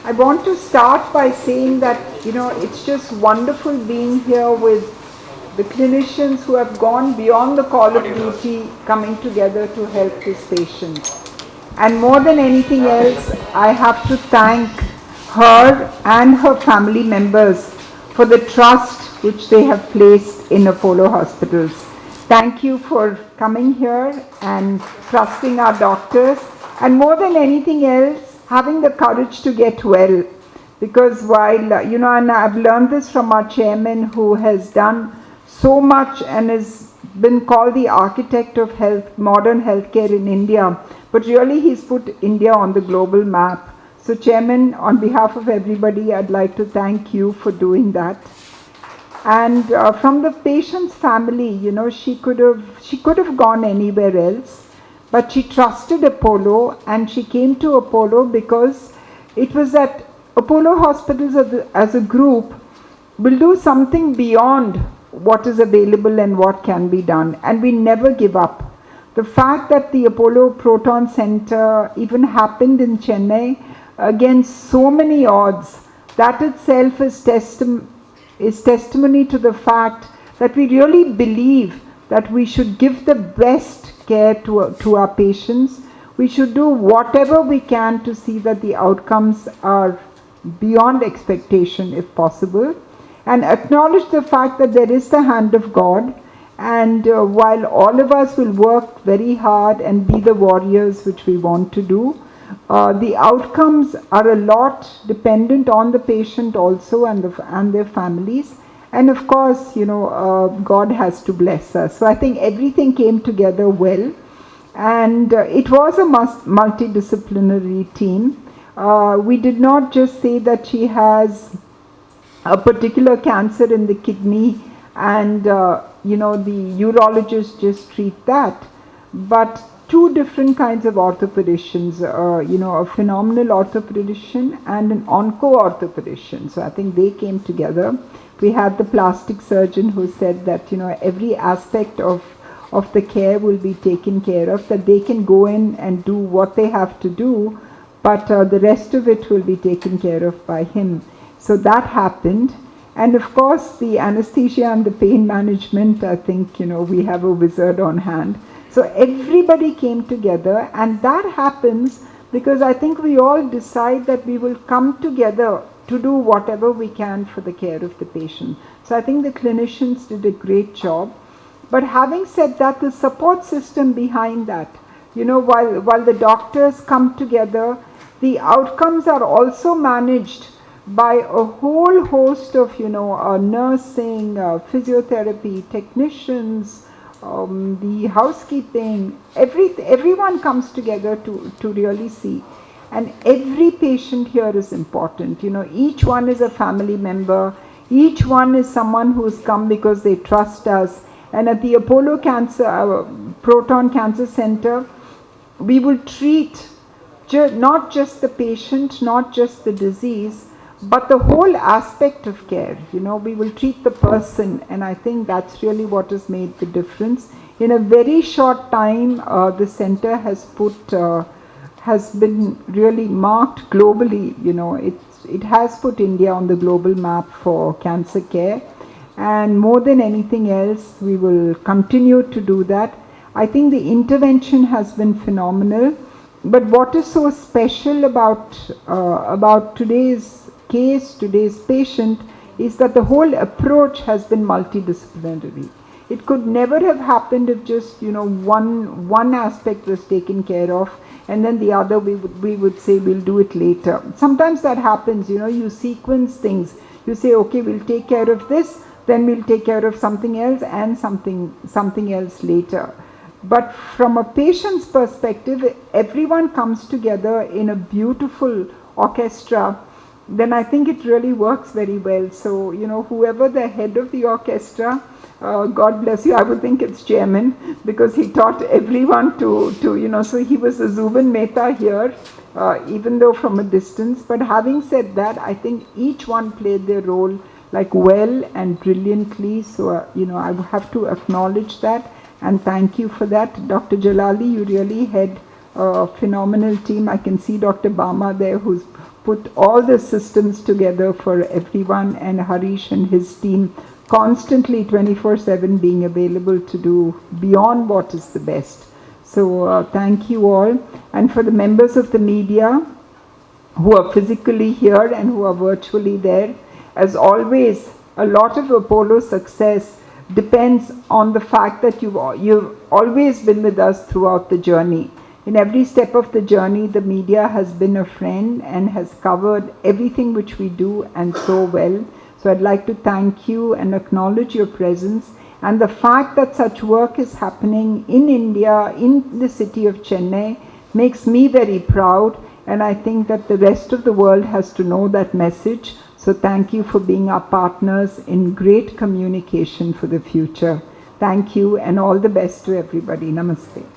I want to start by saying that, it's just wonderful being here with the clinicians who have gone beyond the call of duty, coming together to help this patient. And more than anything else, I have to thank her and her family members for the trust which they have placed in Apollo Hospitals. Thank you for coming here and trusting our doctors, and more than anything else, having the courage to get well. Because while, and I've learned this from our chairman, who has done so much and has been called the architect of health, modern healthcare in India, but really he's put India on the global map. So Chairman, on behalf of everybody, I'd like to thank you for doing that. And from the patient's family, she could have gone anywhere else, but she trusted Apollo, and she came to Apollo because it was that Apollo Hospitals as a group will do something beyond what is available and what can be done, and we never give up. The fact that the Apollo Proton Center even happened in Chennai against so many odds, that itself is testimony to the fact that we really believe that we should give the best care to our patients. We should do whatever we can to see that the outcomes are beyond expectation if possible, and acknowledge the fact that there is the hand of God. And while all of us will work very hard and be the warriors which we want to do, the outcomes are a lot dependent on the patient also and their families. And of course, God has to bless us. So I think everything came together well. And it was a multidisciplinary team. We did not just say that she has a particular cancer in the kidney and the urologist just treat that, but two different kinds of orthopedicians, a phenomenal orthopedician and an onco-orthopedician. So I think they came together. We had the plastic surgeon who said that, every aspect of the care will be taken care of, that they can go in and do what they have to do, but the rest of it will be taken care of by him. So that happened. And of course, the anesthesia and the pain management, I think, we have a wizard on hand. So everybody came together, and that happens because I think we all decide that we will come together to do whatever we can for the care of the patient. So I think the clinicians did a great job. But having said that, the support system behind that, while the doctors come together, the outcomes are also managed by a whole host of, nursing, physiotherapy, technicians, the housekeeping, everyone comes together to really see. And every patient here is important. Each one is a family member. Each one is someone who's come because they trust us. And at the Apollo Proton Cancer Center, we will treat not just the patient, not just the disease, but the whole aspect of care. We will treat the person, and I think that's really what has made the difference. In a very short time, the center has been really marked globally. It has put India on the global map for cancer care, and more than anything else, we will continue to do that. I think the intervention has been phenomenal. But what is so special about today's case, today's patient, is that the whole approach has been multidisciplinary. It could never have happened if just one aspect was taken care of, and then the other we would say we'll do it later. Sometimes that happens. You sequence things. You say, okay, we'll take care of this, then we'll take care of something else and something else later. But from a patient's perspective, everyone comes together in a beautiful orchestra. Then I think it really works very well. So, whoever the head of the orchestra, God bless you, I would think it's chairman, because he taught everyone to so he was a Zubin Mehta here, even though from a distance. But having said that, I think each one played their role like well and brilliantly. So, I have to acknowledge that and thank you for that. Dr. Jalali, you really had a phenomenal team. I can see Dr. Bama there, who's put all the systems together for everyone, and Harish and his team constantly 24/7 being available to do beyond what is the best. So thank you all. And for the members of the media who are physically here and who are virtually there, as always, a lot of Apollo's success depends on the fact that you've always been with us throughout the journey. In every step of the journey, the media has been a friend and has covered everything which we do, and so well. So I'd like to thank you and acknowledge your presence, and the fact that such work is happening in India, in the city of Chennai, makes me very proud, and I think that the rest of the world has to know that message. So thank you for being our partners in great communication for the future. Thank you, and all the best to everybody. Namaste.